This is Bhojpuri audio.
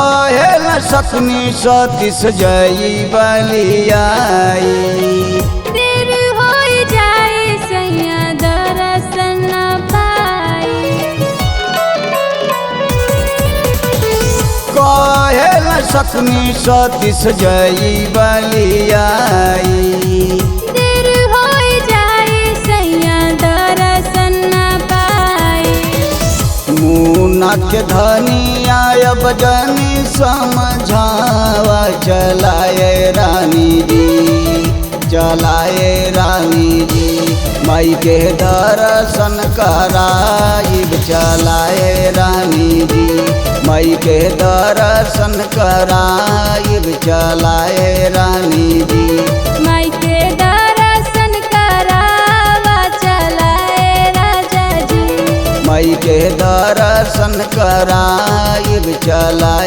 कहेल सकनी सतीश जई बलियाई देर हो जाए सैया दर्शन न पाई कहेल सकनी सतीश जई बलियाई देर हो जाए सैया दर्शन न पाई मुन्ना के धनिया अब जनी समझावा चलाए रानी जी चलाए रानी जी माई के दर्शन कराइब चलाए रानी जी माई के दर्शन कराइब चलाए रानी जी माई के दर्शन करावा चलाए राजा जी माई के दर्शन कराइब चलाए